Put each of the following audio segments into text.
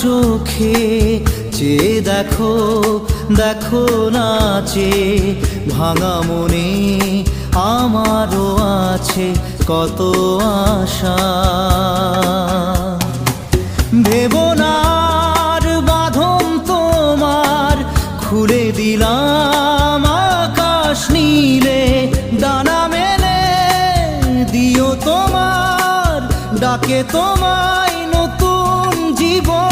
চোখে চেয়ে দেখো, দেখো নাচে ভাঙা মনে আমারও আছে কত আশা। ভেবো না আর বাঁধন তোমার, খুলে দিলাম আকাশ নীলে, ডানা মেলে দিও তোমার ডাকে তোমায় নতুন জীবন।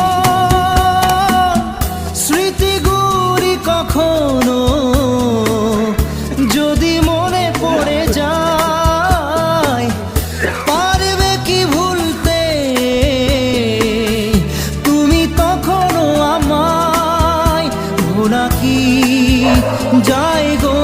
স্মৃতিগুলি কখনো যদি মনে পড়ে যায়, পারবে কি ভুলতে তুমি তখনও আমায়? ভোলা কি যায় গো?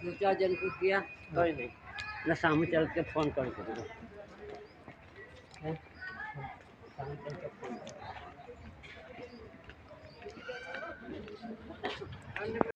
दो चार जन को किया कोई नहीं ना, सामने चल के फोन कर दो।